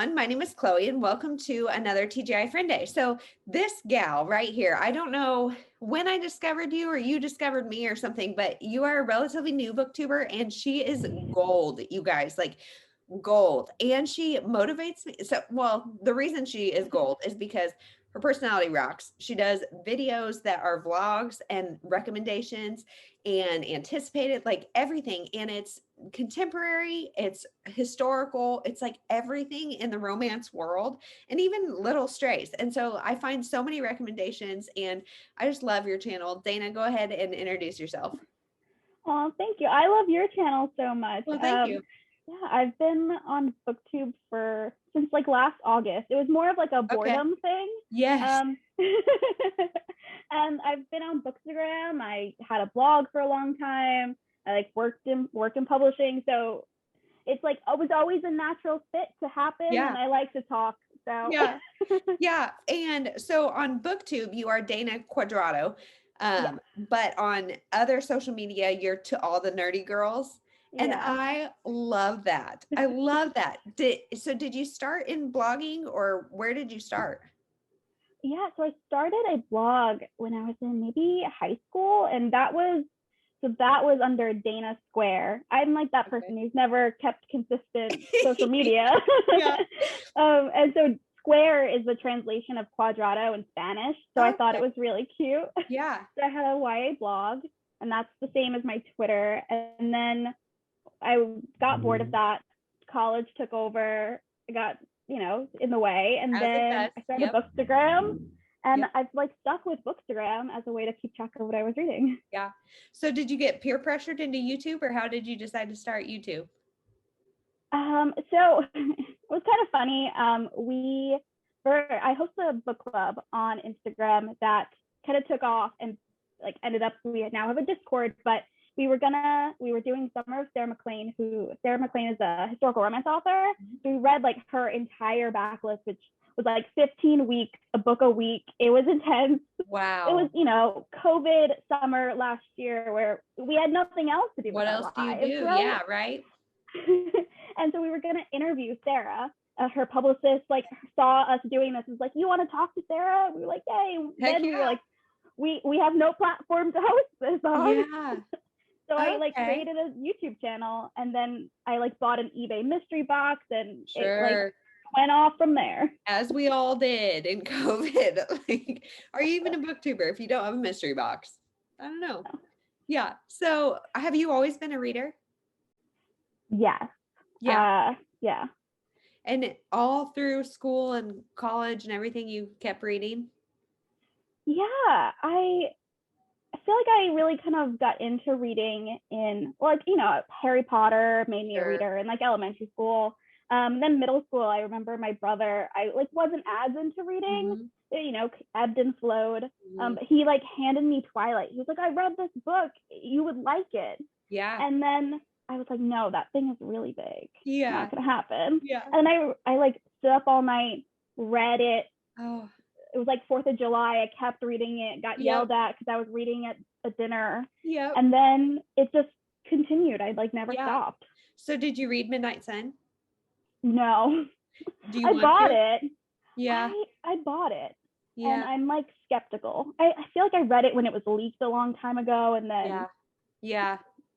everyone. My name is Chloe and welcome to another TGI Friend Day. So this gal right here, I don't know when I discovered you or you discovered me or something, but you are a relatively new booktuber and she is gold, you guys, like gold. And she motivates me. So, well, the reason she is gold is because her personality rocks. She does videos that are vlogs and recommendations and anticipated, like everything. And it's contemporary, it's historical, it's like everything in the romance world and even little strays. And so I find so many recommendations and I just love your channel. Dana, go ahead and introduce yourself. Oh, thank you. I love your channel so much. Well, thank you. Yeah, I've been on booktube since like last August. It was more of like a boredom thing. Yes. And I've been on Bookstagram. I had a blog for a long time. I like worked in publishing. So it's like it was always a natural fit to happen. Yeah. And I like to talk. So yeah. Yeah. And so on booktube, you are Dana Cuadrado. But on other social media, you're to all the nerdy girls. And I love that. I love that. Did you start in blogging or where did you start? Yeah, so I started a blog when I was in maybe high school, and that was under Dana Square. I'm like that person who's never kept consistent social media. And so Square is the translation of Cuadrado in Spanish. So I thought it was really cute. Yeah. So I had a YA blog, and that's the same as my Twitter. And then I got bored of that. College took over. I got, in the way. And then I started Bookstagram. And I've like stuck with Bookstagram as a way to keep track of what I was reading. Yeah. So did you get peer pressured into YouTube or how did you decide to start YouTube? So it was kind of funny. I host a book club on Instagram that kind of took off and like ended up, we now have a Discord, but we were doing Summer of Sarah MacLean, Sarah MacLean is a historical romance author. So we read like her entire backlist, which was like 15 weeks, a book a week. It was intense. Wow. It was, COVID summer last year where we had nothing else to do. What else do you do? Right? Yeah, right. And so we were going to interview Sarah. Her publicist like saw us doing this. Was like, you want to talk to Sarah? We were like, yay. Then we were like, we have no platform to host this on. Yeah. So I like created a YouTube channel, and then I like bought an eBay mystery box, and it like went off from there. As we all did in COVID. Like, are you even a booktuber if you don't have a mystery box? I don't know. Yeah. So have you always been a reader? Yes. Yeah. Yeah. And all through school and college and everything, you kept reading? Yeah. I feel like I really kind of got into reading in, like, Harry Potter made me a reader in like elementary school. Then middle school, I remember my brother, I like wasn't as into reading, ebbed and flowed. But he like handed me Twilight. He was like, I read this book, you would like it. Yeah. And then I was like, no, that thing is really big. Yeah. It's not gonna happen. Yeah. And I like stood up all night, read it. Oh. It was like 4th of July. I kept reading it, got yelled at because I was reading at a dinner. Yeah. And then it just continued. I like never stopped. So did you read Midnight Sun? No. Do you I bought it. Yeah. I bought it. Yeah. And I'm like skeptical. I feel like I read it when it was leaked a long time ago, and then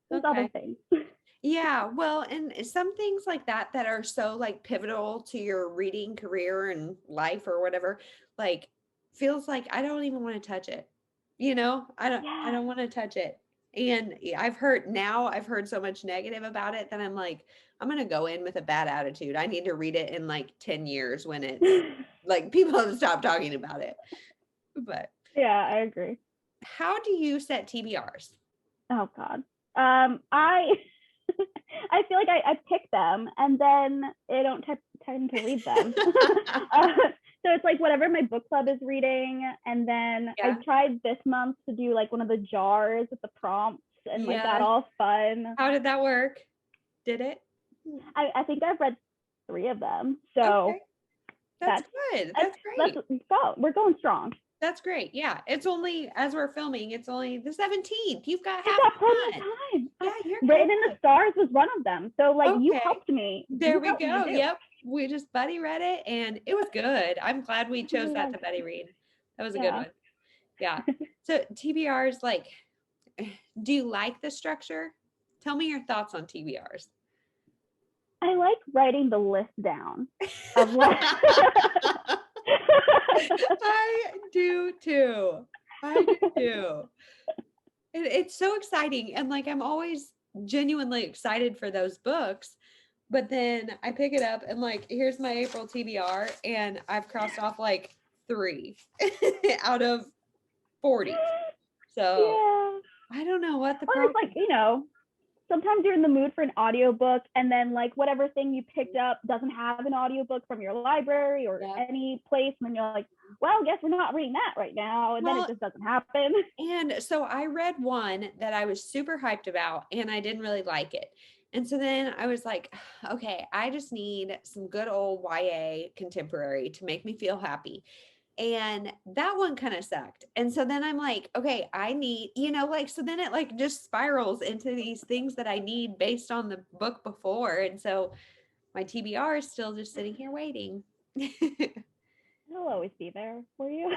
there's other things. Yeah, well, and some things like that are so like pivotal to your reading career and life or whatever, like feels like I don't even want to touch it. I don't want to touch it. And I've heard so much negative about it that I'm like, I'm going to go in with a bad attitude. I need to read it in like 10 years when it's like people have stopped talking about it. But yeah, I agree. How do you set TBRs? Oh God. I feel like I pick them and then I don't tend to read them. So it's like whatever my book club is reading. And then I tried this month to do like one of the jars with the prompts and like that all fun. How did that work? Did it? I think I've read 3 of them. So that's good. That's great. Let's go. We're going strong. That's great. Yeah. It's only, as we're filming, it's only the 17th. You've got half time. Yeah, you're Written in the Stars was one of them. So like you helped me. There we go. Yep. we just buddy read it and it was good. I'm glad we chose that to buddy read. That was a good Yeah. one. Yeah. So TBRs, like, do you like the structure? Tell me your thoughts on TBRs. I like writing the list down of what. I do too. I do too. It's so exciting. And like, I'm always genuinely excited for those books. But then I pick it up and like, here's my April TBR. And I've crossed off like 3 out of 40. So Yeah. I don't know what the Well, problem it's like, sometimes you're in the mood for an audiobook and then like whatever thing you picked up doesn't have an audiobook from your library or any place, and then you're like, well, guess we're not reading that right now, and then it just doesn't happen. And so I read one that I was super hyped about and I didn't really like it. And so then I was like, okay, I just need some good old YA contemporary to make me feel happy. And that one kind of sucked. And so then I'm like, okay, I need, so then it like just spirals into these things that I need based on the book before. And so my TBR is still just sitting here waiting. It'll always be there for you.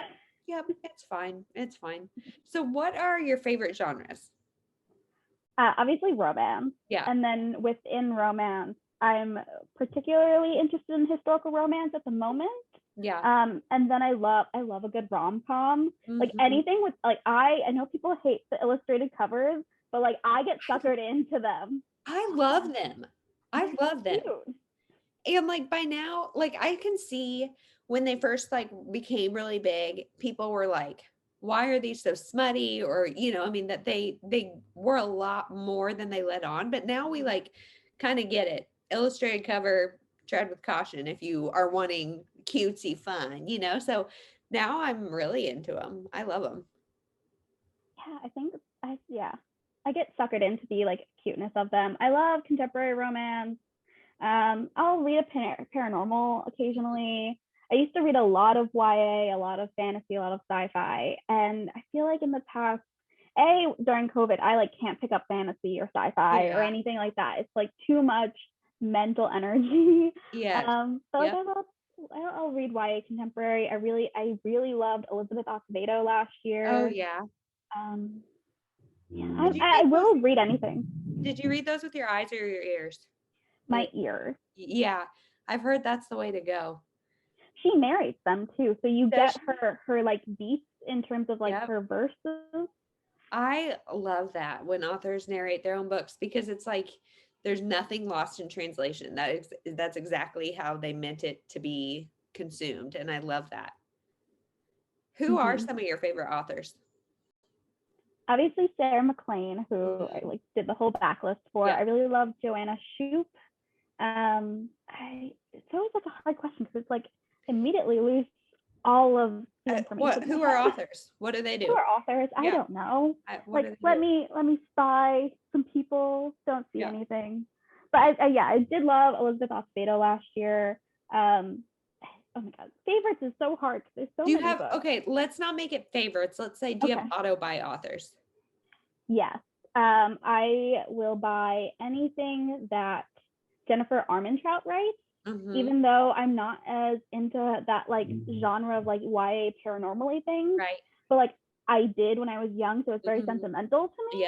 Yep, it's fine. It's fine. So what are your favorite genres? Obviously romance. Yeah. And then within romance, I'm particularly interested in historical romance at the moment. Yeah. And then I love a good rom-com. Like anything with like I know people hate the illustrated covers, but like I get suckered into them. I love them. I love them. Cute. And like by now, like I can see when they first like became really big, people were like, why are these so smutty? Or, that they were a lot more than they let on. But now we like kind of get it. Illustrated cover, tread with caution if you are wanting cutesy fun, So now I'm really into them. I love them. Yeah, I get suckered into the like cuteness of them. I love contemporary romance. I'll read a paranormal occasionally. I used to read a lot of YA, a lot of fantasy, a lot of sci-fi, and I feel like in the past, during COVID, I like can't pick up fantasy or sci-fi or anything like that. It's like too much mental energy. Yeah. But like I'll read YA contemporary. I really loved Elizabeth Acevedo last year. Oh yeah. I will read anything. Did you read those with your eyes or your ears? My ears. Yeah, I've heard that's the way to go. She narrates them too, so you get her like beats in terms of like her verses. I love that when authors narrate their own books because it's like there's nothing lost in translation. That's exactly how they meant it to be consumed, and I love that. Who are some of your favorite authors? Obviously Sarah MacLean, who I like did the whole backlist for. I really love Joanna Shupe. It's always like a hard question because it's like immediately lose all of the information. Who are authors? What do they do? Who are authors? I don't know. Let me spy some people. Don't see anything. But I did love Elizabeth Acevedo last year. Oh my god, favorites is so hard because there's so many books. Okay, let's not make it favorites. Let's say, do you have auto buy authors? Yes. I will buy anything that Jennifer Armentrout writes, even though I'm not as into that like genre of like YA paranormally things. Right. But like I did when I was young, so it's very sentimental to me.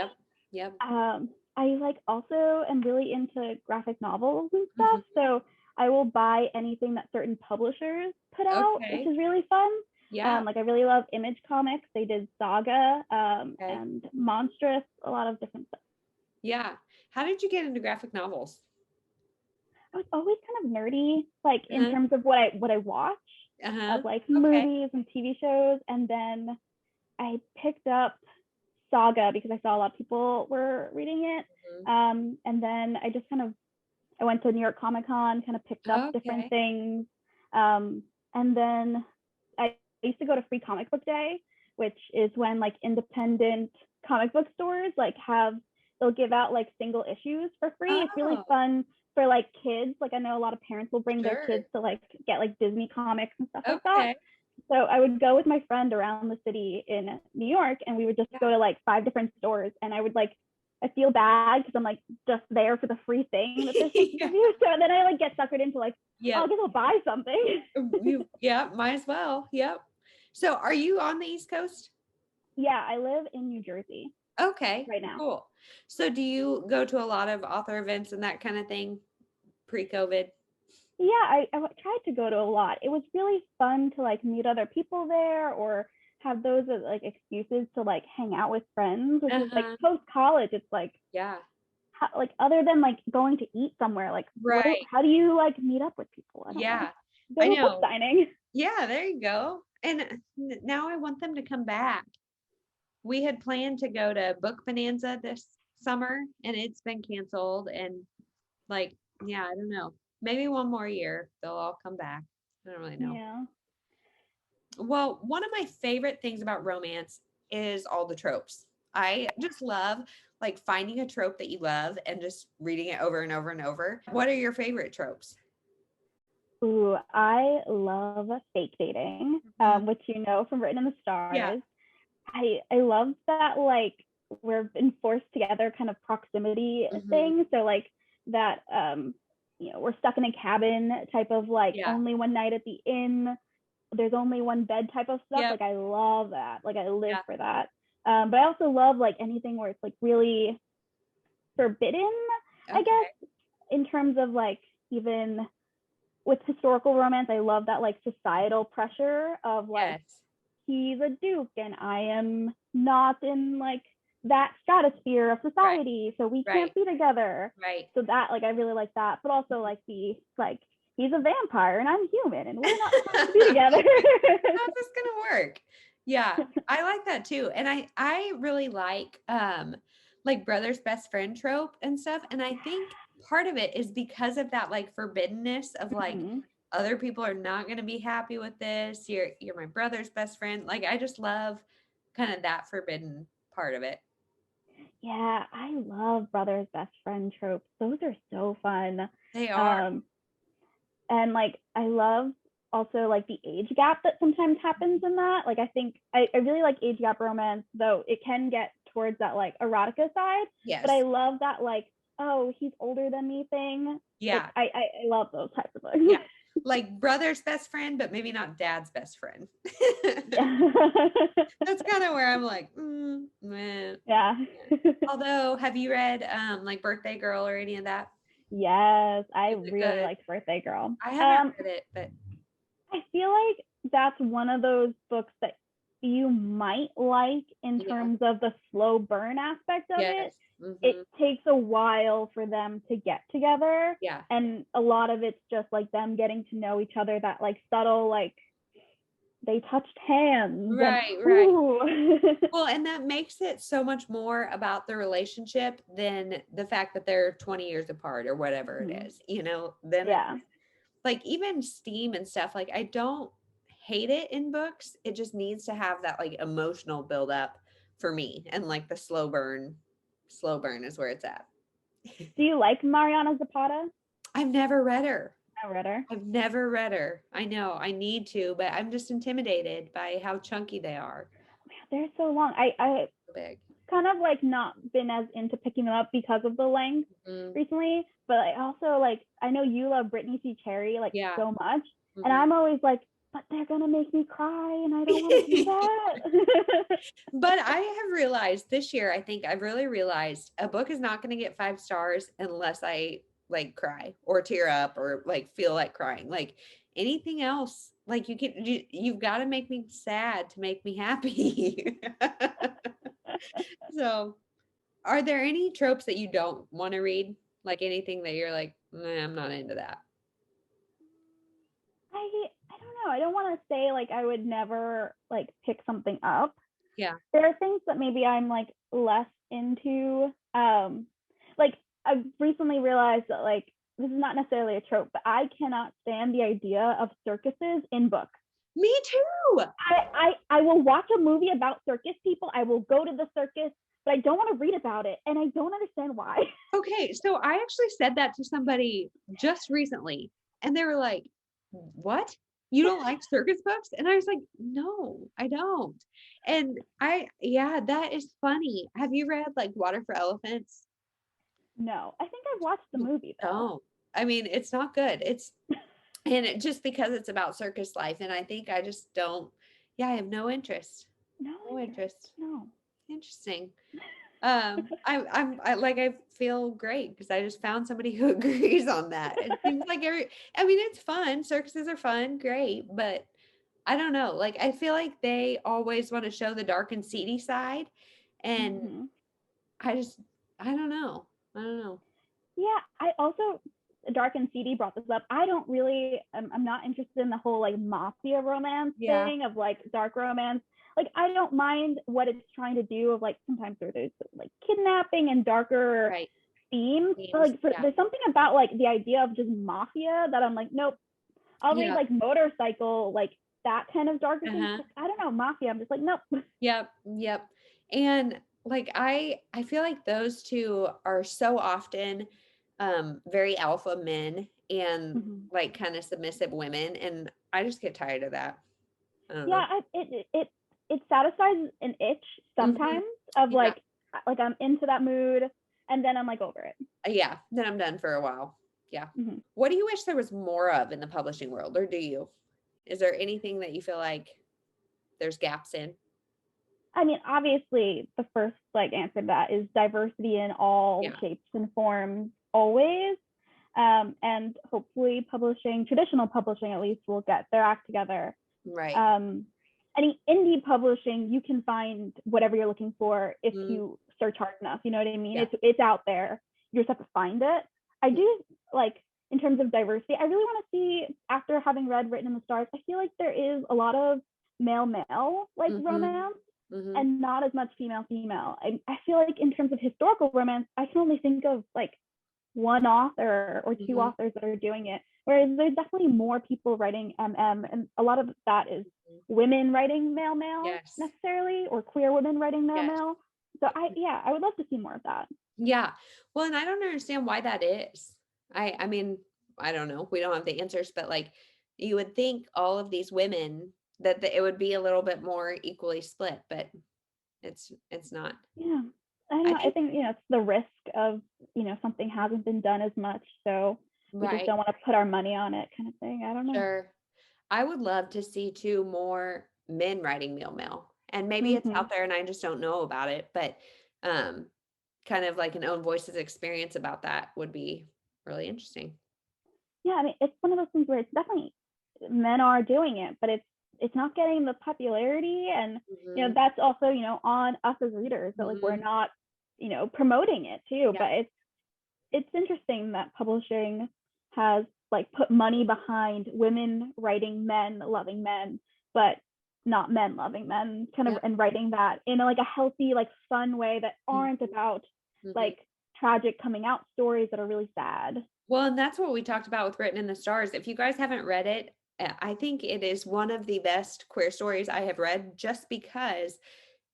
Yep. I like also am really into graphic novels and stuff. So I will buy anything that certain publishers put out, which is really fun. Yeah. Like I really love Image Comics. They did Saga and Monstrous, a lot of different stuff. Yeah. How did you get into graphic novels? I was always kind of nerdy, like in terms of what I watch, of like movies and TV shows. And then I picked up Saga because I saw a lot of people were reading it. And then I went to New York Comic Con, kind of picked up different things. And then I used to go to Free Comic Book Day, which is when like independent comic book stores like they'll give out like single issues for free. It's really fun for like kids. Like I know a lot of parents will bring their kids to like get like Disney comics and stuff like that. So I would go with my friend around the city in New York, and we would just go to like 5 different stores, and I would like I feel bad because I'm like just there for the free thing that they're supposed to give you. So then I like get suckered into like, Yeah. oh, I guess I'll buy something. Yeah, might as well. Yep. So are you on the East Coast? Yeah, I live in New Jersey Okay, right now. cool. So do you go to a lot of author events and that kind of thing pre-COVID? Yeah, I tried to go to a lot. It was really fun to like meet other people there or have those as like excuses to like hang out with friends, which is like post college. It's like, Yeah. like other than like going to eat somewhere, like Right. how do you like meet up with people? I don't Yeah. know. I Go to a book know. signing. Yeah, there you go. And now I want them to come back. We had planned to go to Book Bonanza this summer and it's been canceled. And like, yeah, I don't know. Maybe one more year they'll all come back. I don't really know. Yeah. Well, one of my favorite things about romance is all the tropes. I just love like finding a trope that you love and just reading it over and over and over. What are your favorite tropes? Ooh, I love fake dating, which you know from Written in the Stars. Yeah. I love that like we're been forced together kind of proximity thing. So like that you know, we're stuck in a cabin type of like only one night at the inn. There's only one bed type of stuff. Like I love that. Like I live for that. But I also love like anything where it's like really forbidden, I guess, in terms of like even with historical romance, I love that like societal pressure of like he's a duke and I am not in like that stratosphere of society, so we can't be together. So that like I really like that, but also like the like he's a vampire and I'm human and we're not supposed to be together. How's this gonna work? Yeah, I like that too, and I really like brother's best friend trope and stuff, and I think part of it is because of that like forbiddenness of like other people are not going to be happy with this. You're my brother's best friend. Like I just love kind of that forbidden part of it. Yeah, I love brother's best friend tropes. Those are so fun. They are. And like I love also like the age gap that sometimes happens in that. Like I think I really like age gap romance, though it can get towards that like erotica side. Yes. But I love that like, oh, he's older than me thing. Yeah. Like, I love those types of books. Yeah. Like brother's best friend, but maybe not dad's best friend. That's kind of where I'm like, man. Yeah. Although, have you read like Birthday Girl or any of that? Yes, I really liked Birthday Girl. I haven't read it, but I feel like that's one of those books that you might like in terms of the slow burn aspect of it. It takes a while for them to get together. Yeah. And a lot of it's just like them getting to know each other, that like subtle, like they touched hands. Right. Well, and that makes it so much more about the relationship than the fact that they're 20 years apart or whatever it is, you know, then like even steam and stuff, like I don't hate it in books. It just needs to have that like emotional buildup for me. And like the slow burn is where it's at. Do you like Mariana Zapata? I've never read her. I've never read her. I know I need to, but I'm just intimidated by how chunky they are. They're so long. I big. Kind of like not been as into picking them up because of the length recently, but I also like I know you love Brittany C. Cherry like so much, and I'm always like, but they're gonna make me cry, and I don't want to do that. But I have realized this year, I think I've really realized a book is not going to get 5 stars unless I like cry or tear up or like feel like crying. Like anything else, like you've got to make me sad to make me happy. So are there any tropes that you don't want to read? Like anything that you're like, I'm not into that? I don't know. I don't want to say like I would never like pick something up. Yeah. There are things that maybe I'm like less into. Like I've recently realized that like this is not necessarily a trope, but I cannot stand the idea of circuses in books. Me too. I will watch a movie about circus people. I will go to the circus, but I don't want to read about it. And I don't understand why. Okay. So I actually said that to somebody just recently and they were like, what? You don't like circus books? And I was like, no, I don't. And that is funny. Have you read like Water for Elephants? No, I think I've watched the movie though. Oh, I mean, it's not good. Just because it's about circus life. And I think I just don't, I have no interest. No No interest. interest. No. Interesting. I feel great because I just found somebody who agrees on that. It seems like it's fun. Circuses are fun, great, but I don't know. Like, I feel like they always want to show the dark and seedy side. And Hmm. I just, I don't know. I don't know. Yeah, I also Dark and Seedy brought this up. I don't really, I'm not interested in the whole like mafia romance Yeah. thing of like dark romance. Like I don't mind what it's trying to do of like sometimes there's like kidnapping and darker Right. themes, but Themes. Yeah. there's something about like the idea of just mafia that I'm like, nope. I'll read Yeah. like motorcycle, like that kind of darker things. Uh-huh. But I don't know, mafia. I'm just like, nope. Yep. Yep. And like I feel like those two are so often very alpha men and Mhm. like kind of submissive women, and I just get tired of that. I don't Yeah, know. it satisfies an itch Hmm. sometimes of Yeah. like I'm into that mood and then I'm like over it. Yeah. Then I'm done for a while. Yeah. Hmm. What do you wish there was more of in the publishing world, or do you? Is there anything that you feel like there's gaps in? I mean, obviously the first like answer to that is diversity in all Yeah. shapes and forms always. And hopefully traditional publishing at least, will get their act together. Right. um, any indie publishing, you can find whatever you're looking for if Mm, you search hard enough. You know what I mean? yeah. It's out there. You just have to find it. I do like in terms of diversity. I really want to see, after having read Written in the Stars, I feel like there is a lot of male like Mm-hmm. romance Mm-hmm. and not as much female. I feel like in terms of historical romance, I can only think of like one author or two Mm-hmm. authors that are doing it. Whereas there's definitely more people writing and a lot of that is women writing male Yes. necessarily, or queer women writing Yes. male. So I would love to see more of that. Yeah. Well, and I don't understand why that is. I mean, I don't know. We don't have the answers, but like you would think all of these women that it would be a little bit more equally split, but it's not. Yeah. I don't I know. I think think, it's the risk of, something hasn't been done as much. So we just right, don't want to put our money on it kind of thing. I don't know. sure. I would love to see too more men writing male. And maybe it's Hmm. out there and I just don't know about it, but um kind of like an own voices experience about that would be really interesting. Yeah. I mean, it's one of those things where it's definitely men are doing it, but it's not getting the popularity, and Hmm. that's also on us as readers, that like we're Hmm. not promoting it too. Yeah. But it's interesting that publishing has like put money behind women writing men loving men, but not men loving men, kind of, Yeah. and writing that in like a healthy, like fun way that aren't about Hmm. like tragic coming out stories that are really sad. Well, and that's what we talked about with Written in the Stars. If you guys haven't read it, I think it is one of the best queer stories I have read just because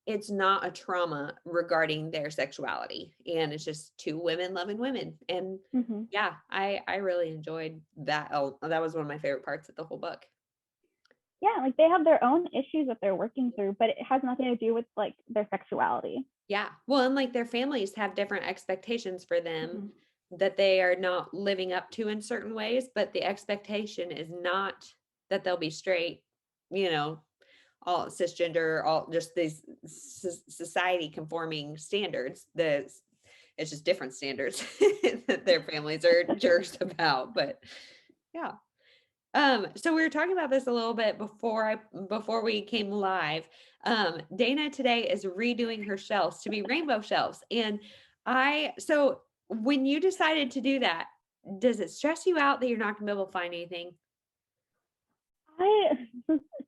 it's not a trauma regarding their sexuality and it's just two women loving women. And Hmm. yeah, I really enjoyed that. Oh, that was one of my favorite parts of the whole book. Yeah, like they have their own issues that they're working through, but it has nothing to do with like their sexuality. Yeah. Well, and like their families have different expectations for them Hmm. that they are not living up to in certain ways, but the expectation is not that they'll be straight, you know, all cisgender, all just these society conforming standards. It's just different standards that their families are jerks about. But yeah. So we were talking about this a little bit before we came live. Dana today is redoing her shelves to be rainbow shelves. And so when you decided to do that, does it stress you out that you're not gonna be able to find anything? I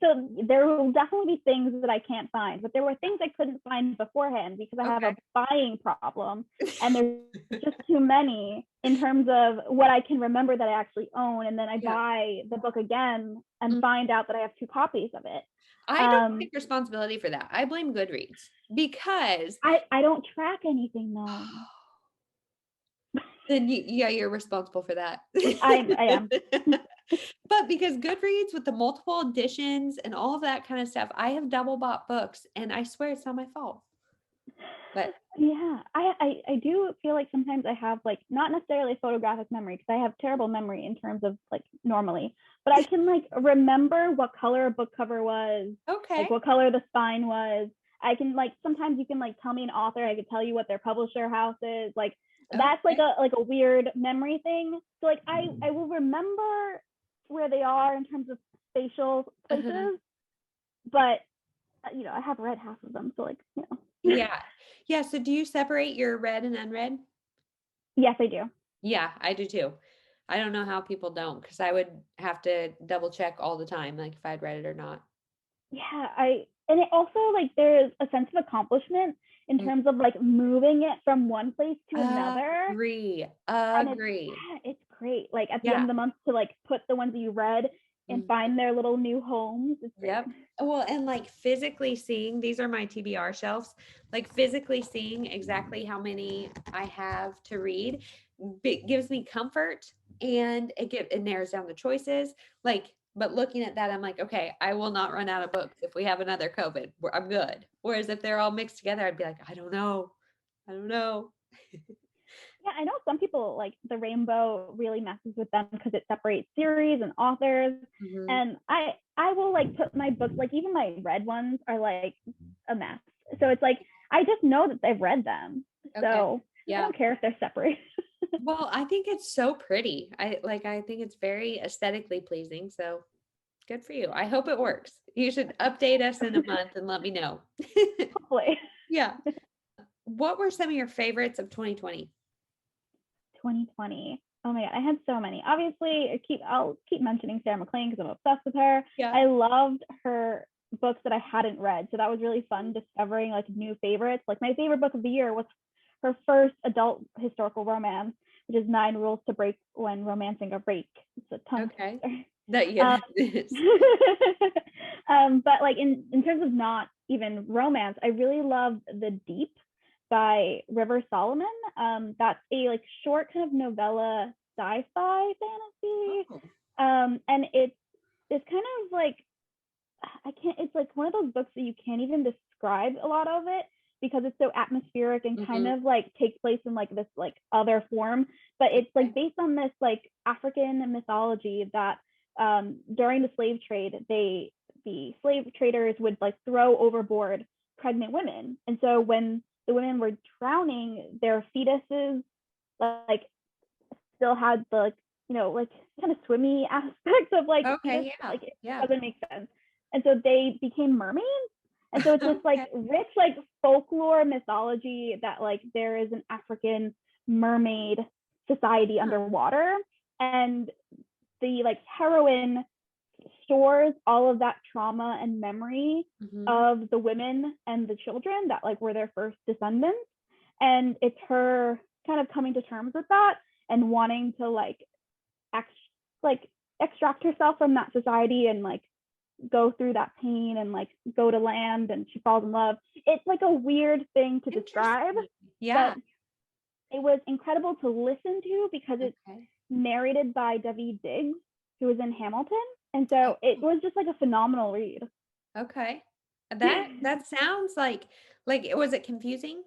so there will definitely be things that I can't find, but there were things I couldn't find beforehand because I have Okay. a buying problem, and there's just too many in terms of what I can remember that I actually own, and then I Yeah. buy the book again and Mm. find out that I have two copies of it. I don't Um, take responsibility for that. I blame Goodreads because I don't track anything though. then yeah, you're responsible for that. I am. But because Goodreads with the multiple editions and all of that kind of stuff, I have double bought books and I swear it's not my fault. But Yeah, I do feel like sometimes I have like not necessarily photographic memory because I have terrible memory in terms of like normally, but I can like remember what color a book cover was, okay. like what color the spine was. I can like sometimes you can like tell me an author, I could tell you what their publisher house is. Like that's Okay. like a weird memory thing. So like I will remember where they are in terms of spatial places, Uh-huh. but you know, I have read half of them, so like, you know. Yeah. Yeah. So do you separate your read and unread? Yes, I do. Yeah, I do too. I don't know how people don't because I would have to double check all the time, like if I'd read it or not. Yeah, and it also like there's a sense of accomplishment in Mm. terms of like moving it from one place to another. Agree. And it's Agree. yeah, it's great. Like at the end Yeah. of the month to like put the ones that you read and Mhm. find their little new homes. It's great. Yep. Well, and like physically seeing, these are my TBR shelves, like physically seeing exactly how many I have to read gives me comfort and it narrows down the choices. Like, but looking at that, I'm like, okay, I will not run out of books if we have another COVID. I'm good. Whereas if they're all mixed together, I'd be like, I don't know. I don't know. Yeah, I know some people like the rainbow really messes with them because it separates series and authors. Mhm. And I will like put my books, like even my read ones are like a mess. So it's like I just know that I've read them. Okay. So I Yeah. don't care if they're separated. Well, I think it's so pretty. I think it's very aesthetically pleasing. So good for you. I hope it works. You should update us in a month and let me know. Hopefully. Yeah. What were some of your favorites of 2020? 2020. Oh my god, I had so many. Obviously, I'll keep mentioning Sarah McLean because I'm obsessed with her. Yeah. I loved her books that I hadn't read, so that was really fun discovering like new favorites. Like my favorite book of the year was her first adult historical romance, which is 9 Rules to Break When Romancing a Rake. It's a tongue Okay. twister. That yeah, Um, it is. but like in terms of not even romance, I really loved The Deep by River Solomon. That's a like short kind of novella sci-fi fantasy. Oh, And it's kind of like I can't. It's like one of those books that you can't even describe a lot of it because it's so atmospheric and kind mhm. of like takes place in like this like other form. But it's Okay. like based on this like African mythology that during the slave trade, the slave traders would like throw overboard pregnant women, and so when the women were drowning, their fetuses like still had the like kind of swimmy aspects of like fetus. Okay, yeah. Like it Yeah. doesn't make sense, and so they became mermaids. And so it's this like Okay. rich like folklore mythology that like there is an African mermaid society Huh. underwater, and the like heroine stores all of that trauma and memory Mhm. of the women and the children that like were their first descendants, and it's her kind of coming to terms with that and wanting to like like extract herself from that society and like go through that pain and like go to land, and she falls in love. It's like a weird thing to describe, Interesting. but Yeah. it was incredible to listen to because it's Okay. narrated by Daveed Diggs, who was in Hamilton. And so it Oh, was just like a phenomenal read. okay. That sounds like was it confusing?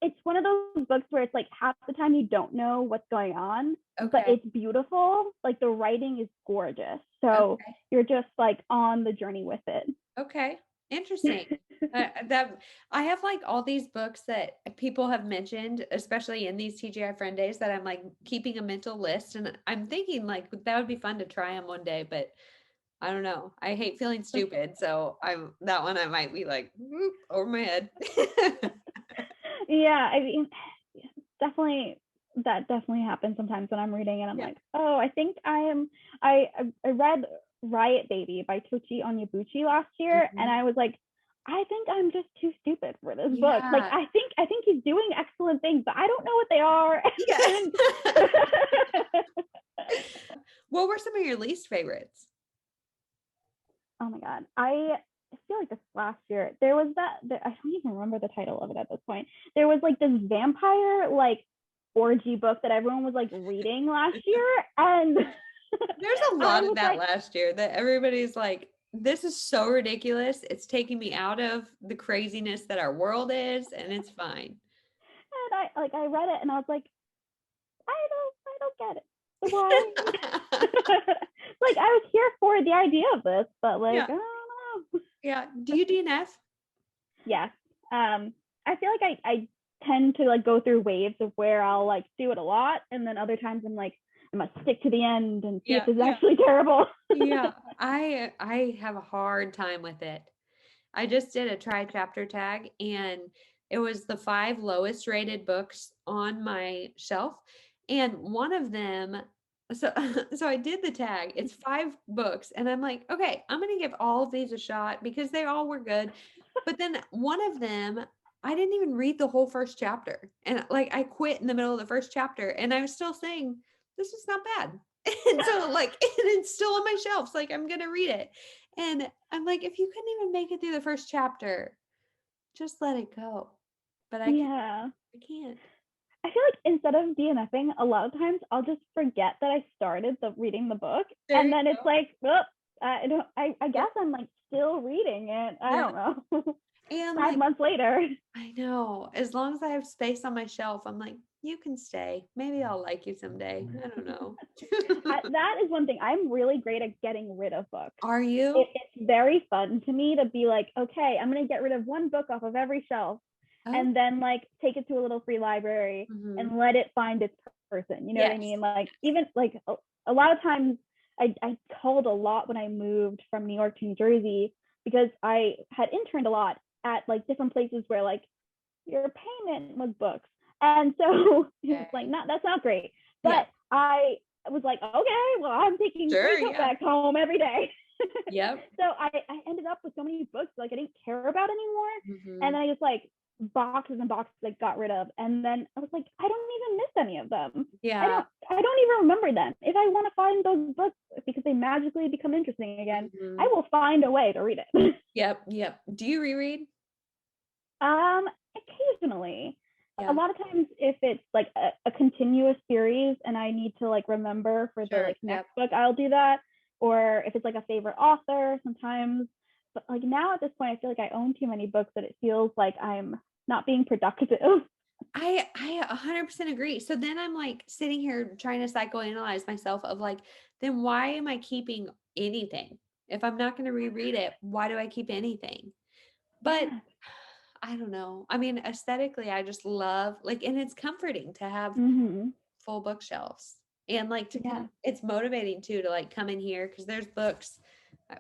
It's one of those books where it's like half the time you don't know what's going on, but Okay. it's beautiful. Like the writing is gorgeous. So Okay. you're just like on the journey with it. Okay. Interesting. That I have like all these books that people have mentioned, especially in these TGI Friend Days, that I'm like keeping a mental list, and I'm thinking like that would be fun to try them one day, but I don't know. I hate feeling stupid, so I'm that one I might be like whoop, over my head. Yeah, I mean, definitely that definitely happens sometimes when I'm reading and I'm Yeah. like, oh, I think I am. I read Riot Baby by Tochi Onyebuchi last year, and Mhm. I was like, I think I'm just too stupid for this book. Like, Yeah. I think he's doing excellent things, but I don't know what they are. Yeah. What were some of your least favorites? Oh my god, I feel like this last year there was I don't even remember the title of it at this point. There was like this vampire like orgy book that everyone was like reading last year, and There's a lot of that last year that everybody's like, this is so ridiculous. It's taking me out of the craziness that our world is, and it's fine. And I read it and I was like, I don't get it. Why? Like I was here for the idea of this, but like Yeah. I don't know. Yeah. Do you DNF? Yes. I feel like I tend to like go through waves of where I'll like do it a lot, and then other times I'm like, I must stick to the end and see if it's actually terrible. Yeah. I have a hard time with it. I just did a try chapter tag, and it was the 5 lowest rated books on my shelf. And one of them, so so I did the tag. It's 5 books, and I'm like, okay, I'm gonna give all of these a shot because they all were good. But then one of them, I didn't even read the whole first chapter. And like I quit in the middle of the first chapter, and I was still saying, this is not bad. And so like and it's still on my shelves. Like I'm gonna read it. And I'm like, if you couldn't even make it through the first chapter, just let it go. But Yeah. I can't. I feel like instead of DNFing, a lot of times I'll just forget that I started reading the book, and then it's like, well, I guess I'm like still reading it. I don't know. And 5 months later. I know. As long as I have space on my shelf, I'm like, you can stay. Maybe I'll like you someday. I don't know. That is one thing. I'm really great at getting rid of books. Are you? It's very fun to me to be like, okay, I'm going to get rid of one book off of every shelf, and then like take it to a little free library and let it find its person. You know what I mean? Like even like a lot of times I called a lot when I moved from New York to New Jersey, because I had interned a lot at like different places where like your payment was books. And so it's like, that's not great. But I was like, okay, well, I'm taking 3 back home every day. So I ended up with so many books like I didn't care about anymore. And I just like boxes and boxes like got rid of. And then I was like, I don't even miss any of them. I don't even remember them. If I want to find those books because they magically become interesting again, I will find a way to read it. Yep. Do you reread? Occasionally. A lot of times if it's like a continuous series and I need to like remember for the like next book, I'll do that. Or if it's like a favorite author sometimes. But like now at this point, I feel like I own too many books that it feels like I'm not being productive. I 100% agree. So then I'm like sitting here trying to psychoanalyze myself of like, then why am I keeping anything? If I'm not going to reread it, why do I keep anything? But I don't know. I mean, aesthetically, I just love like, and it's comforting to have full bookshelves, and like it's motivating too to like come in here because there's books.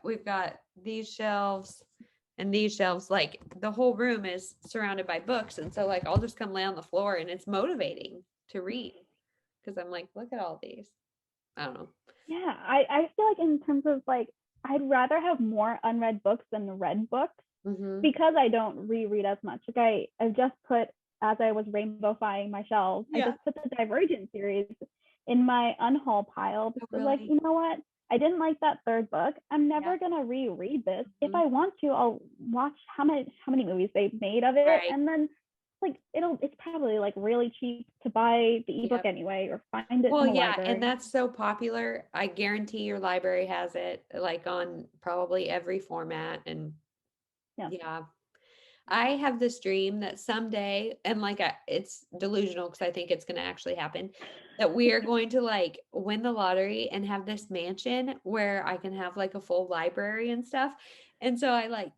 We've got these shelves and these shelves, like the whole room is surrounded by books, and so like I'll just come lay on the floor, and it's motivating to read because I'm like, look at all these. I don't know. Yeah, I feel like in terms of like, I'd rather have more unread books than read books. Because I don't reread as much. Like I just put, as I was rainbowifying my shelves, I just put the Divergent series in my unhaul pile because like, you know what? I didn't like that 3rd book. I'm never gonna reread this. If I want to, I'll watch how many movies they've made of it, and then like it's probably like really cheap to buy the ebook anyway, or find it in the library. And that's so popular. I guarantee your library has it like on probably every format. And I have this dream that someday, and like it's delusional because I think it's going to actually happen, that we are going to like win the lottery and have this mansion where I can have like a full library and stuff. And so I like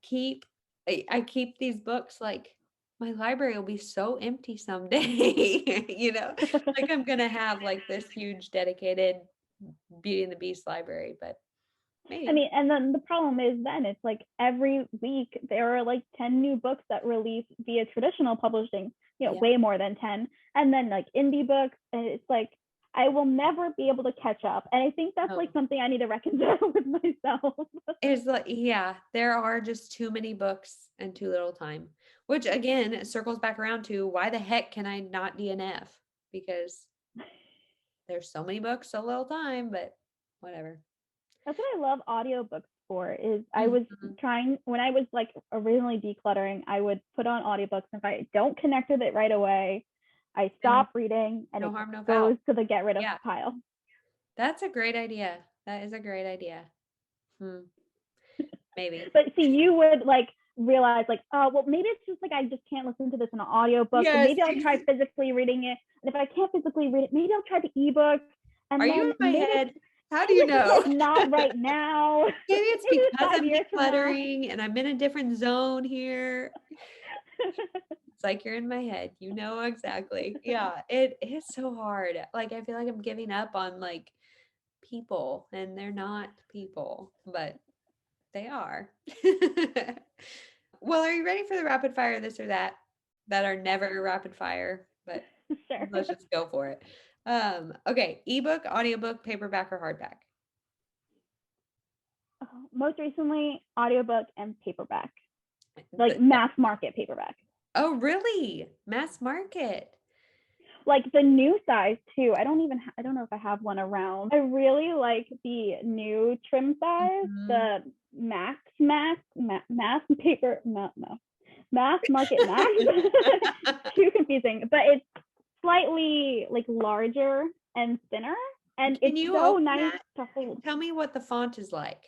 I keep these books. Like my library will be so empty someday, you know, like I'm going to have like this huge dedicated Beauty and the Beast library, but maybe. I mean, and then the problem is then it's like every week there are like 10 new books that release via traditional publishing, you know, way more than 10. And then like indie books, and it's like, I will never be able to catch up. And I think that's like something I need to reconcile with myself. Is like, there are just too many books and too little time, which again, circles back around to why the heck can I not DNF? Because there's so many books, so little time, but whatever. That's what I love audiobooks for, is I was trying, when I was like originally decluttering, I would put on audiobooks. And if I don't connect with it right away, I stop reading and it goes to the get rid of pile. That's a great idea. That is a great idea. Maybe. But see, you would like realize like, oh, well, maybe it's just like I just can't listen to this in an audiobook. So Yes. maybe I'll try physically reading it. And if I can't physically read it, maybe I'll try the ebook. Are And you then in my maybe head? How do you it's just know? like not right now. Maybe it's Maybe it's because 5 I'm years from now. decluttering and I'm in a different zone here. It's like you're in my head. You know exactly. Yeah, it is so hard. Like I feel like I'm giving up on like people and they're not people, but they are. Well, are you ready for the rapid fire this or that are never rapid fire, but Sure. let's just go for it. Okay, ebook, audiobook, paperback or hardback? Most recently, audiobook and paperback, like mass market paperback. Oh, really? Mass market. Like the new size too. I don't know if I have one around. I really like the new trim size, the mass market max. Too confusing, but it's slightly like larger and thinner, and Can it's you so open nice that? to hold. Tell me what the font is like.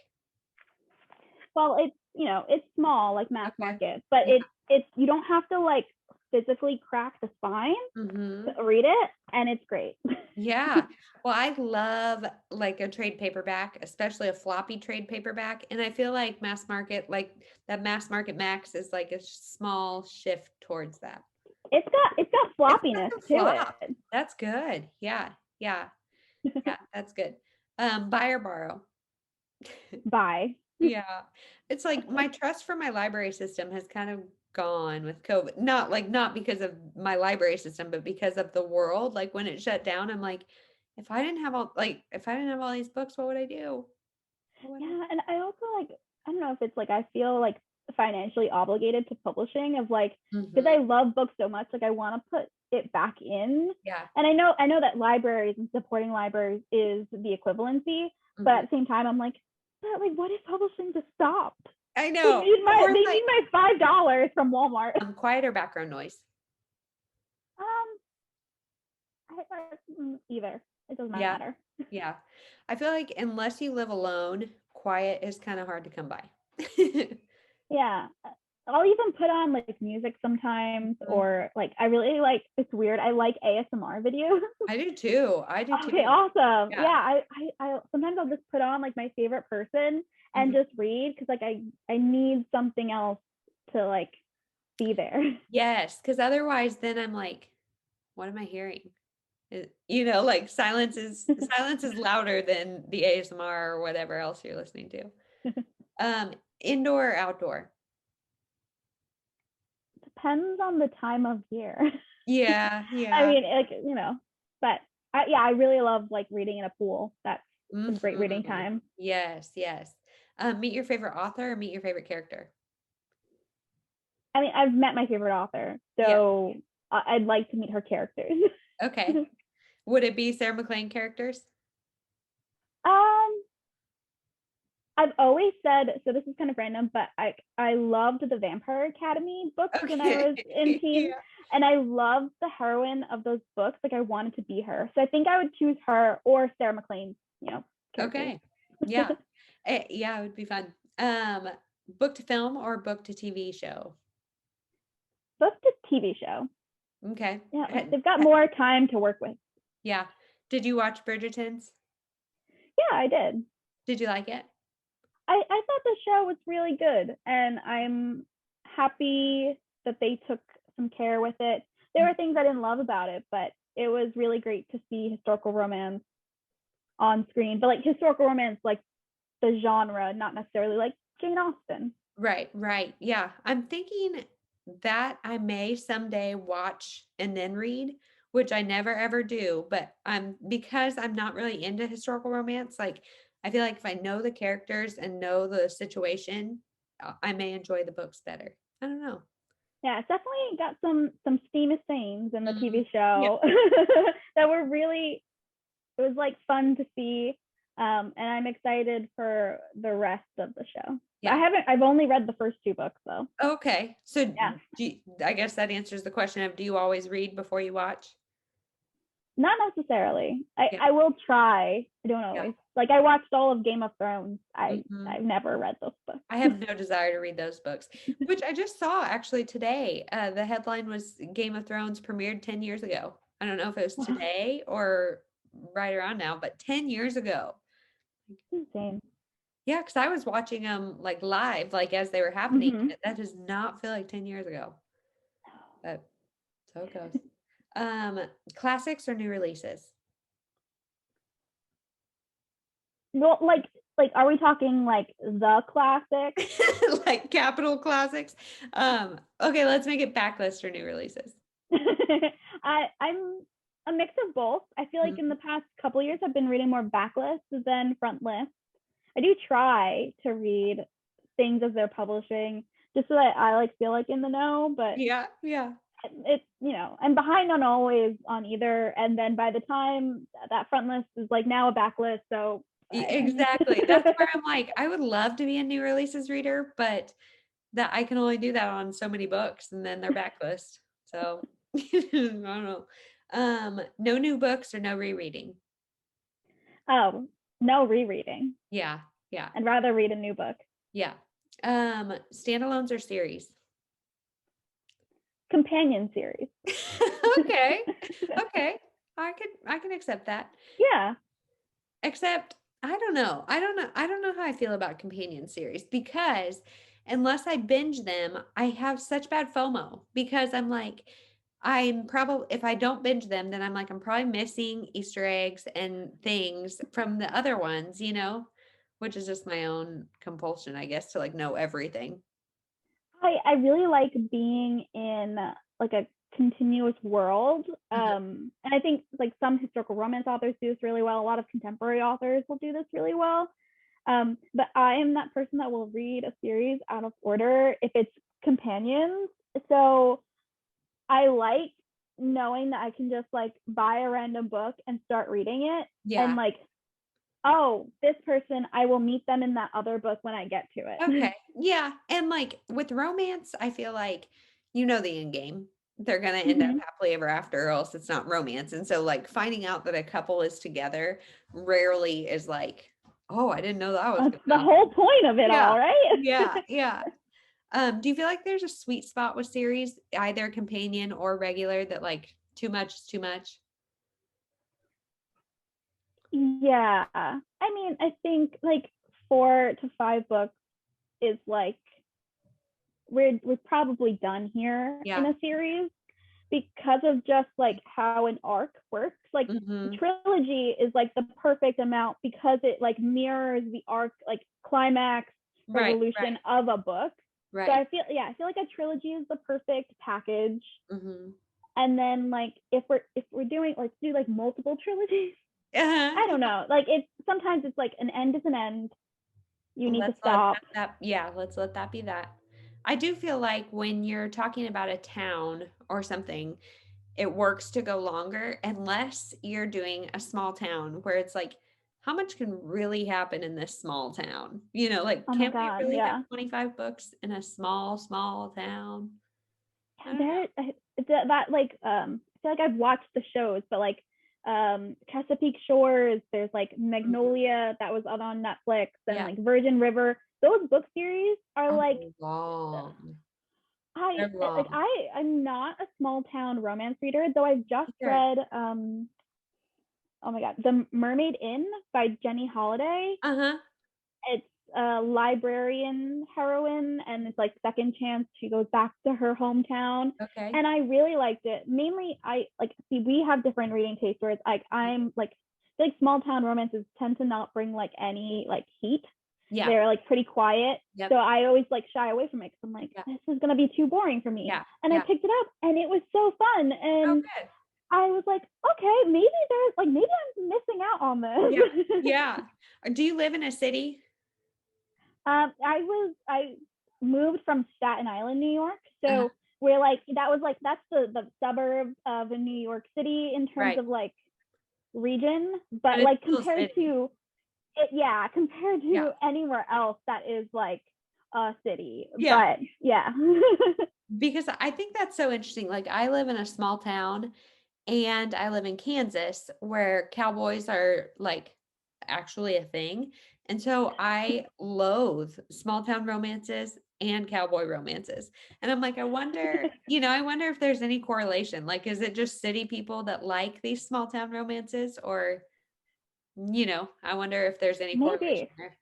Well, it's it's small like mass Okay. market, but it's you don't have to like physically crack the spine to read it, and it's great. Yeah. Well, I love like a trade paperback, especially a floppy trade paperback. And I feel like mass market, like that mass market max is like a small shift towards that. It's got floppiness It's to flop. it. That's good. Yeah. Yeah. Yeah. That's good. Buy or borrow. Buy. Yeah. It's like my trust for my library system has kind of gone with COVID. Not because of my library system, but because of the world. Like when it shut down, I'm like, if I didn't have all these books, what would I do? Yeah, and I also like I don't know if it's like I feel like financially obligated to publishing of like because I love books so much, like I want to put it back in. Yeah. And I know that libraries and supporting libraries is the equivalency, but at the same time I'm like, but like what if publishing just stopped? I know. They need my $5 from Walmart. Quiet or background noise? Either. It doesn't Yeah. matter. Yeah. I feel like unless you live alone, quiet is kind of hard to come by. Yeah. I'll even put on like music sometimes, or like I really like. It's weird. I like ASMR videos. I do too. Okay, awesome. Yeah, I sometimes I'll just put on like my favorite person and just read because like I need something else to like be there. Yes, because otherwise, then I'm like, what am I hearing? Like silence is louder than the ASMR or whatever else you're listening to. Indoor or outdoor? Depends on the time of year. Yeah, yeah. I mean, like but I really love like reading in a pool. That's some great reading time. Yes, yes. Meet your favorite author or meet your favorite character? I mean, I've met my favorite author, so I'd like to meet her characters. Okay. Would it be Sarah McLean characters? I've always said, so this is kind of random, but I loved the Vampire Academy books when I was in teen. And I loved the heroine of those books. Like I wanted to be her. So I think I would choose her or Sarah McLean, characters. Okay. Yeah. Yeah, it would be fun. Book to film or book to TV show? Book to TV show. Okay. Yeah, they've got more time to work with. Yeah. Did you watch Bridgerton's? Yeah, I did. Did you like it? I thought the show was really good, and I'm happy that they took some care with it. There were things I didn't love about it, but it was really great to see historical romance on screen, but like historical romance, like the genre, not necessarily like Jane Austen. Right, right. Yeah. I'm thinking that I may someday watch and then read, which I never ever do, but because I'm not really into historical romance, like I feel like if I know the characters and know the situation, I may enjoy the books better. I don't know. Yeah, it's definitely got some steamy scenes in the TV show that were really, it was like fun to see. And I'm excited for the rest of the show. Yeah. I've only read the first 2 books though. Okay. So I guess that answers the question of, do you always read before you watch? Not necessarily. Yeah. I will try. I don't always. Like I watched all of Game of Thrones. I've never read those books. I have no desire to read those books, which I just saw actually today. The headline was Game of Thrones premiered 10 years ago. I don't know if it was today or right around now, but 10 years ago. Insane. Yeah, because I was watching them like live, like as they were happening. That does not feel like 10 years ago. But so it goes. Classics or new releases? Well, like, are we talking like the classics? Like capital classics? Okay, let's make it backlist or new releases. I'm a mix of both. I feel like in the past couple of years, I've been reading more backlist than front list. I do try to read things as they're publishing, just so that I like feel like in the know. But yeah, it's, you know, I'm behind on always on either, and then by the time that front list is like now a backlist, so exactly. That's where I'm like, I would love to be a new releases reader, but that I can only do that on so many books, and then they're backlist. So I don't know. No new books or no rereading. Oh, no rereading. Yeah. I'd rather read a new book. Yeah. Standalones or series? Companion series. Okay. I can accept that. Yeah. Except I don't know how I feel about companion series, because unless I binge them, I have such bad FOMO, because I'm like, if I don't binge them, then I'm like, I'm probably missing Easter eggs and things from the other ones, you know, which is just my own compulsion, I guess, to like know everything. I really like being in like a continuous world. And I think like some historical romance authors do this really well. A lot of contemporary authors will do this really well. But I am that person that will read a series out of order if it's companions. So I like knowing that I can just like buy a random book and start reading it. Yeah. And like, oh, this person, I will meet them in that other book when I get to it. Okay. Yeah. And like with romance, I feel like you know the end game. They're going to end up happily ever after, or else it's not romance. And so like finding out that a couple is together rarely is like, oh, I didn't know that was That's the whole point of it all, right? Yeah. Do you feel like there's a sweet spot with series, either companion or regular, that like too much is too much? Yeah. I mean, I think like 4 to 5 books is like we're probably done here in a series, because of just like how an arc works. Like trilogy is like the perfect amount, because it like mirrors the arc, like climax resolution of a book. So I feel like a trilogy is the perfect package. And then like if we're doing like do like multiple trilogies, I don't know. Like sometimes it's like an end is an end. You need to stop. Let's let that be that. I do feel like when you're talking about a town or something, it works to go longer, unless you're doing a small town where it's like, how much can really happen in this small town? You know, like, can we really have 25 books in a small town? That like I feel like I've watched the shows, but like Chesapeake Shores, there's like Magnolia that was out on Netflix, and like Virgin River. Those book series are like long. I'm not a small town romance reader, though I've just read oh my god, The Mermaid Inn by Jenny Holiday. It's a librarian heroine, and it's like second chance. She goes back to her hometown. And I really liked it. Mainly, we have different reading tastes, where it's like I'm like small town romances tend to not bring like any like heat. They're like pretty quiet. So I always like shy away from it, because I'm like, this is gonna be too boring for me. And I picked it up, and it was so fun. And I was like, okay, maybe I'm missing out on this. Do you live in a city? I moved from Staten Island, New York. So we're like, that's the suburb of New York City in terms of like region, but like compared to anywhere else that is like a city. But because I think that's so interesting. Like, I live in a small town, and I live in Kansas where cowboys are like actually a thing. And so I loathe small town romances and cowboy romances. And I'm like, I wonder, I wonder if there's any correlation. Like, is it just city people that like these small town romances? Or, I wonder if there's any correlation Maybe. there.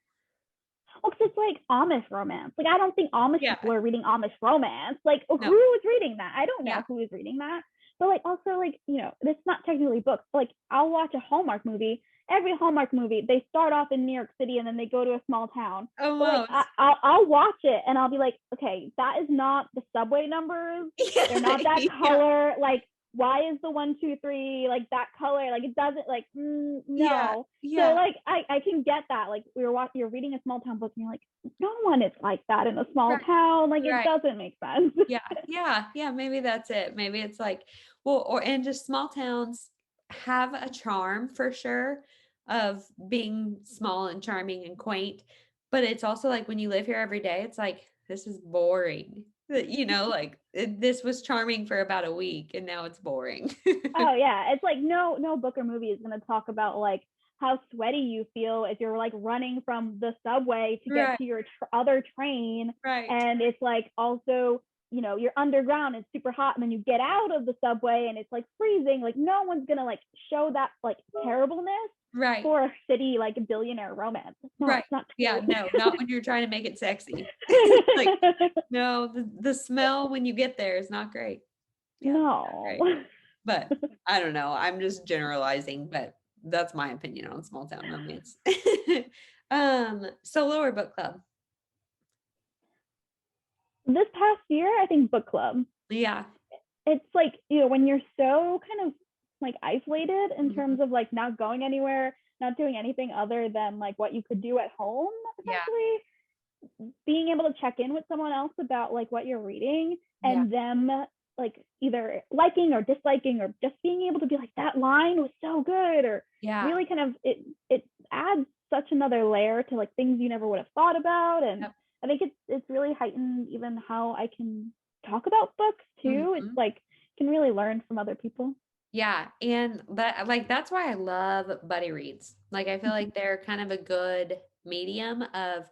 Well, 'cause it's like Amish romance. Like, I don't think Amish Yeah. people are reading Amish romance. Like, No. who is reading that? I don't know Yeah. who is reading that. But like, also, like, it's not technically books. But, like, I'll watch a Hallmark movie. Every Hallmark movie, they start off in New York City and then they go to a small town. But like, Almost. I'll watch it and I'll be like, okay, that is not the subway numbers. They're not that Yeah. color. Like, why is the 1, 2, 3 like that color? Like, it doesn't, like, Yeah. no. Yeah. So like, I can get that. Like, you're reading a small town book and you're like, no one is like that in a small Right. town. Like, Right. it doesn't make sense. Yeah. Maybe that's it. Maybe it's like, well, and just small towns have a charm for sure of being small and charming and quaint. But it's also like when you live here every day, it's like, this is boring. Like this was charming for about a week and now it's boring. Oh yeah, it's like no book or movie is going to talk about like how sweaty you feel if you're like running from the subway to get Right. to your other train. Right. And it's like also, you're underground, it's super hot, and then you get out of the subway and it's like freezing. Like, no one's going to like show that like terribleness Right. for a city like a billionaire romance. No, Right. it's not true. Yeah, no, not when you're trying to make it sexy. Like, no, the smell when you get there is not great. Yeah, no. not great. But I don't know. I'm just generalizing, but that's my opinion on small town romance. Solo or book club? This past year, I think book club. Yeah. It's like, when you're so kind of like isolated in terms of like not going anywhere, not doing anything other than like what you could do at home, essentially, being able to check in with someone else about like what you're reading and them like either liking or disliking or just being able to be like, that line was so good, or really kind of it adds such another layer to like things you never would have thought about. And I think it's really heightened even how I can talk about books too. It's like can really learn from other people. Yeah, and that's why I love buddy reads. Like I feel like they're kind of a good medium of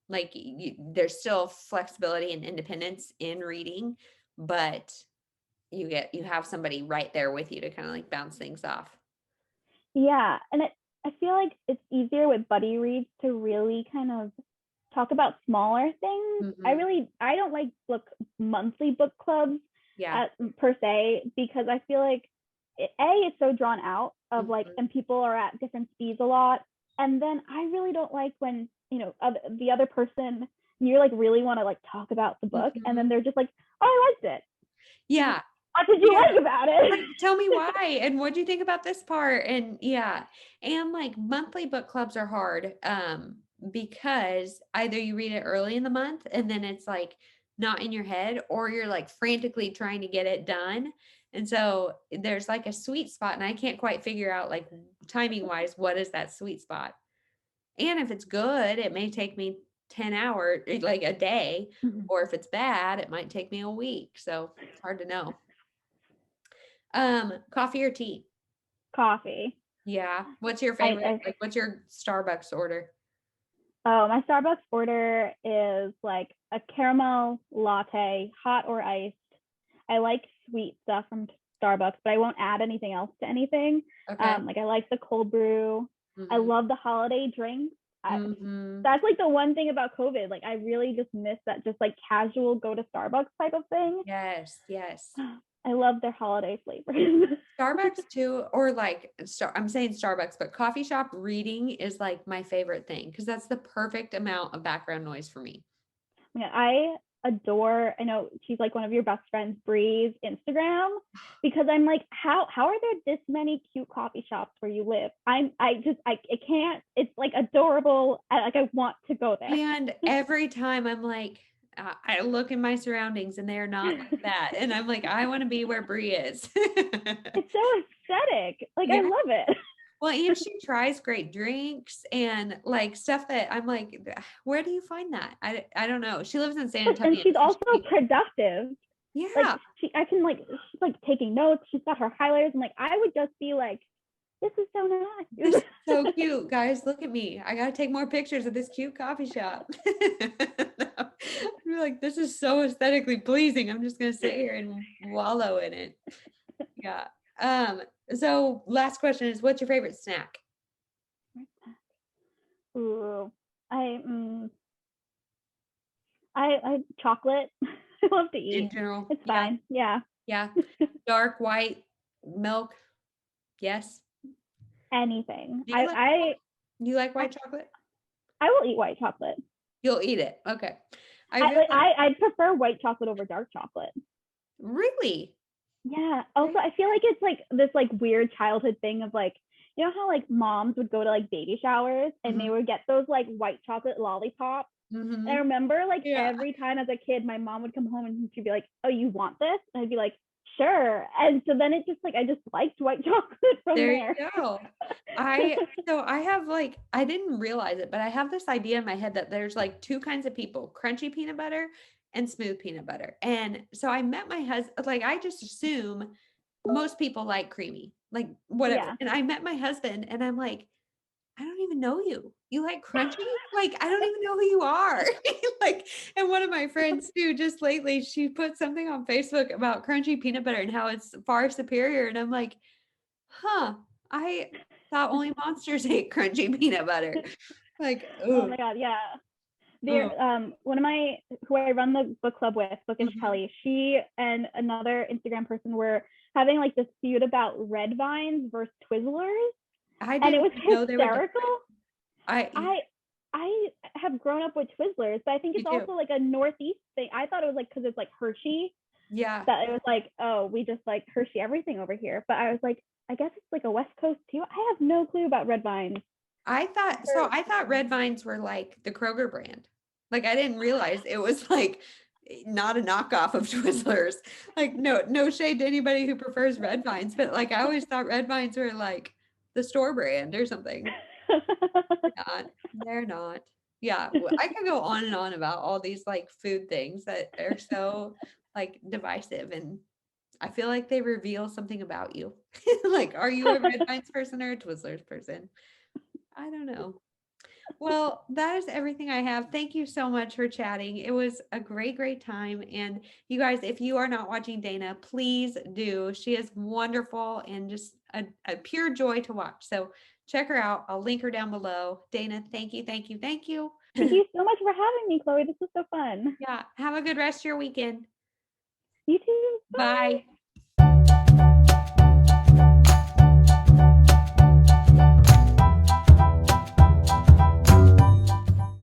like there's still flexibility and independence in reading, but you have somebody right there with you to kind of like bounce things off. Yeah, and I feel like it's easier with buddy reads to really kind of talk about smaller things. I don't like monthly book clubs per se, because I feel like it's so drawn out of like, and people are at different speeds a lot. And then I really don't like when, the other person, you like really want to like talk about the book and then they're just like, oh, I liked it. Yeah. What did you like about it? Tell me why. And what do you think about this part? And and like monthly book clubs are hard because either you read it early in the month and then it's like not in your head, or you're like frantically trying to get it done. And so there's like a sweet spot, and I can't quite figure out like timing wise, what is that sweet spot? And if it's good, it may take me 10 hours, like a day, or if it's bad, it might take me a week. So it's hard to know. Coffee or tea? Coffee. Yeah. What's your favorite? Like, what's your Starbucks order? Oh, my Starbucks order is like a caramel latte, hot or iced. I like sweet stuff from Starbucks, but I won't add anything else to anything. Okay. Like I like the cold brew. I love the holiday drinks. That's like the one thing about COVID. Like I really just miss that just like casual go to Starbucks type of thing. Yes. I love their holiday flavors. Starbucks too, or like I'm saying Starbucks, but coffee shop reading is like my favorite thing because that's the perfect amount of background noise for me. Yeah, I adore, I know she's like one of your best friends, Bree's Instagram, because I'm like, how are there this many cute coffee shops where you live? I can't, it's like adorable. I want to go there. And every time I'm like, I look in my surroundings and they're not like that. And I'm like, I want to be where Bree is. It's so aesthetic. Like, I love it. Well, and she tries great drinks and like stuff that I'm like, where do you find that? I don't know. She lives in San Antonio. And she's also productive. Yeah. Like she's like taking notes. She's got her highlighters, and like I would just be like, this is so nice. This is so cute, guys. Look at me. I gotta take more pictures of this cute coffee shop. I'd be like, this is so aesthetically pleasing. I'm just gonna sit here and wallow in it. Yeah. So last question is, what's your favorite snack? Ooh, I chocolate. I love to eat. In general? It's fine. Yeah. Yeah. Dark, white, milk. Yes. Anything. You like white chocolate? I will eat white chocolate. You'll eat it. Okay. I'd prefer white chocolate over dark chocolate. Really? Yeah. Also, I feel like it's like this like weird childhood thing of like, you know how like moms would go to like baby showers and they would get those like white chocolate lollipops. And I remember like every time as a kid, my mom would come home and she'd be like, "Oh, you want this?" And I'd be like, "Sure." And so then it just like I just liked white chocolate from there. You go. I have like, I didn't realize it, but I have this idea in my head that there's like two kinds of people: crunchy peanut butter and smooth peanut butter. And so I met my husband, like I just assume most people like creamy, like whatever. Yeah. And I met my husband and I'm like, I don't even know you. You like crunchy? Like, I don't even know who you are. Like, and one of my friends too, just lately, she put something on Facebook about crunchy peanut butter and how it's far superior. And I'm like, huh, I thought only monsters ate crunchy peanut butter. Like, oh my God. Yeah. There, one of my, who I run the book club with, Bookish Kelly, she and another Instagram person were having like this feud about red vines versus Twizzlers. And it was hysterical. I have grown up with Twizzlers, but I think it's also like a Northeast thing. I thought it was like because it's like Hershey. Yeah. That it was like, oh, we just like Hershey everything over here. But I was like, I guess it's like a West Coast too. I have no clue about red vines. I thought red vines were like the Kroger brand. Like I didn't realize it was like not a knockoff of Twizzlers. Like no shade to anybody who prefers red vines, but like I always thought red vines were like the store brand or something. They're not. Yeah, I could go on and on about all these like food things that are so like divisive, and I feel like they reveal something about you. Like, are you a red vines person or a Twizzlers person? I don't know. Well, that is everything I have. Thank you so much for chatting. It was a great time. And you guys, if you are not watching Dana, please do. She is wonderful and just a pure joy to watch. So check her out. I'll link her down below. Dana, thank you. Thank you so much for having me, Chloe. This was so fun. Yeah. Have a good rest of your weekend. You too. Bye.